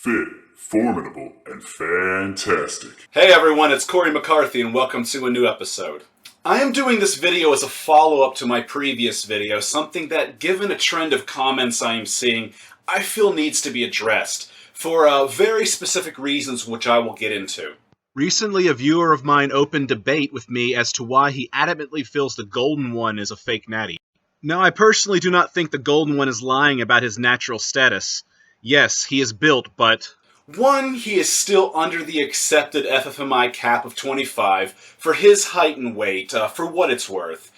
fit, formidable, and fantastic. Hey everyone, it's Cory McCarthy and welcome to a new episode. I am doing this video as a follow-up to my previous video, something that, given a trend of comments I am seeing, I feel needs to be addressed, for very specific reasons which I will get into. Recently, a viewer of mine opened debate with me as to why he adamantly feels the Golden One is a fake Natty. Now, I personally do not think the Golden One is lying about his natural status. Yes, he is built, but... 1, he is still under the accepted FFMI cap of 25 for his height and weight, for what it's worth.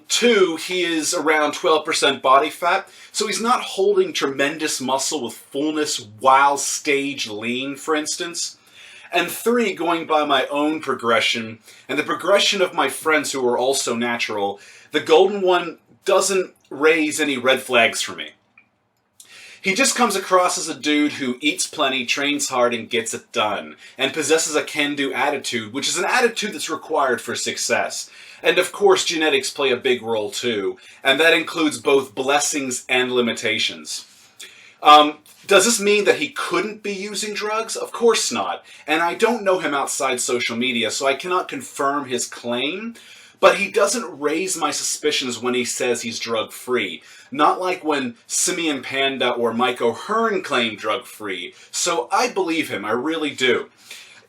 2, he is around 12% body fat, so he's not holding tremendous muscle with fullness while stage lean, for instance. And 3, going by my own progression, and the progression of my friends who are also natural, the Golden One doesn't raise any red flags for me. He just comes across as a dude who eats plenty, trains hard, and gets it done, and possesses a can-do attitude, which is an attitude that's required for success. And of course, genetics play a big role too, and that includes both blessings and limitations. Does this mean that he couldn't be using drugs? Of course not. And I don't know him outside social media, so I cannot confirm his claim. But he doesn't raise my suspicions when he says he's drug-free. Not like when Simeon Panda or Mike O'Hearn claim drug-free. So I believe him, I really do.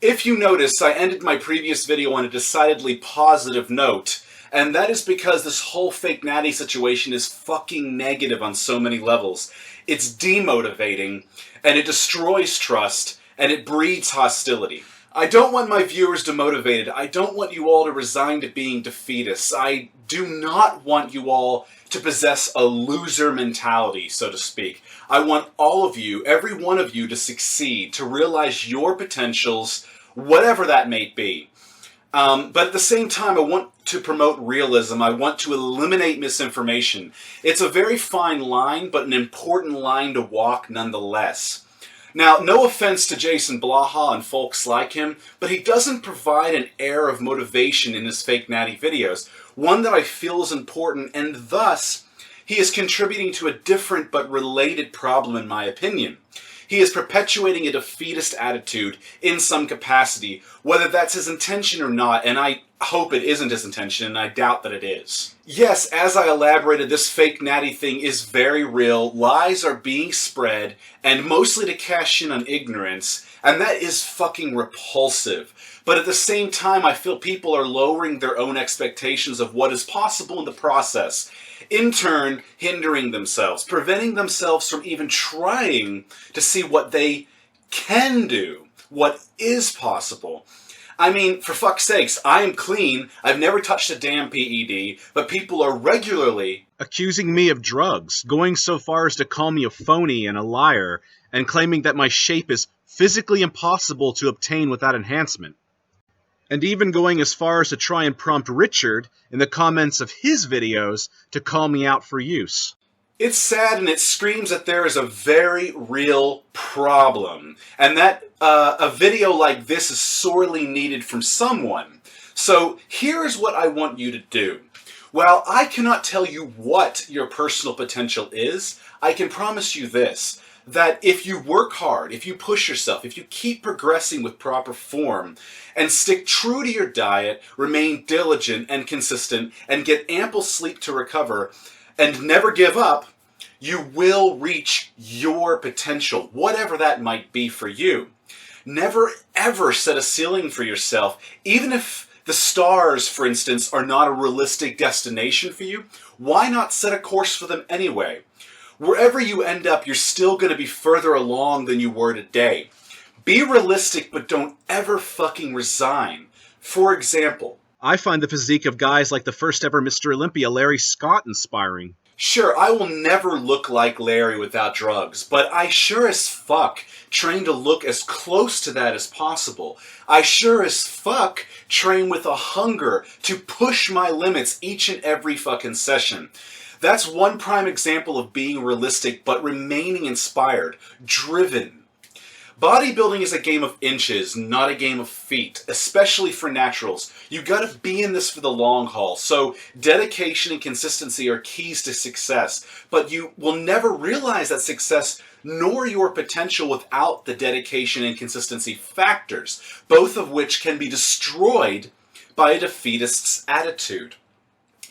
If you notice, I ended my previous video on a decidedly positive note. And that is because this whole fake Natty situation is fucking negative on so many levels. It's demotivating, and it destroys trust, and it breeds hostility. I don't want my viewers demotivated. I don't want you all to resign to being defeatists. I do not want you all to possess a loser mentality, so to speak. I want all of you, every one of you, to succeed, to realize your potentials, whatever that may be. But at the same time, I want to promote realism. I want to eliminate misinformation. It's a very fine line, but an important line to walk nonetheless. Now, no offense to Jason Blaha and folks like him, but he doesn't provide an air of motivation in his fake Natty videos, one that I feel is important, and thus, he is contributing to a different but related problem in my opinion. He is perpetuating a defeatist attitude in some capacity, whether that's his intention or not, and I hope it isn't his intention, and I doubt that it is. Yes, as I elaborated, this fake Natty thing is very real, lies are being spread, and mostly to cash in on ignorance, and that is fucking repulsive. But at the same time, I feel people are lowering their own expectations of what is possible in the process, in turn hindering themselves, preventing themselves from even trying to see what they can do, what is possible. I mean, for fuck's sakes, I am clean, I've never touched a damn PED, but people are regularly accusing me of drugs, going so far as to call me a phony and a liar, and claiming that my shape is physically impossible to obtain without enhancement. And even going as far as to try and prompt Richard, in the comments of his videos, to call me out for use. It's sad and it screams that there is a very real problem, and that a video like this is sorely needed from someone. So here's what I want you to do. While I cannot tell you what your personal potential is, I can promise you this, that if you work hard, if you push yourself, if you keep progressing with proper form, and stick true to your diet, remain diligent and consistent, and get ample sleep to recover, and never give up, you will reach your potential, whatever that might be for you. Never ever set a ceiling for yourself, even if the stars, for instance, are not a realistic destination for you. Why not set a course for them anyway? Wherever you end up, you're still going to be further along than you were today. Be realistic, but don't ever fucking resign. For example, I find the physique of guys like the first ever Mr. Olympia, Larry Scott, inspiring. Sure, I will never look like Larry without drugs, but I sure as fuck train to look as close to that as possible. I sure as fuck train with a hunger to push my limits each and every fucking session. That's one prime example of being realistic but remaining inspired, driven. Bodybuilding is a game of inches, not a game of feet, especially for naturals. You gotta be in this for the long haul, so dedication and consistency are keys to success, but you will never realize that success nor your potential without the dedication and consistency factors, both of which can be destroyed by a defeatist's attitude.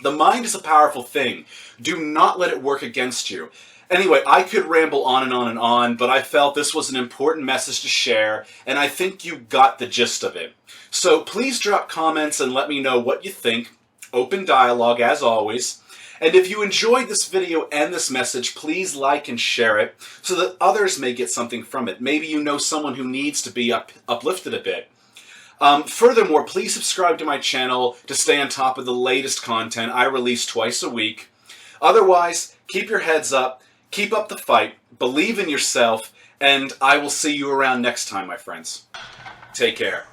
The mind is a powerful thing. Do not let it work against you. Anyway, I could ramble on and on and on, but I felt this was an important message to share, and I think you got the gist of it. So please drop comments and let me know what you think. Open dialogue, as always. And if you enjoyed this video and this message, please like and share it so that others may get something from it. Maybe you know someone who needs to be uplifted a bit. Furthermore, please subscribe to my channel to stay on top of the latest content I release twice a week. Otherwise, keep your heads up. Keep up the fight, believe in yourself, and I will see you around next time, my friends. Take care.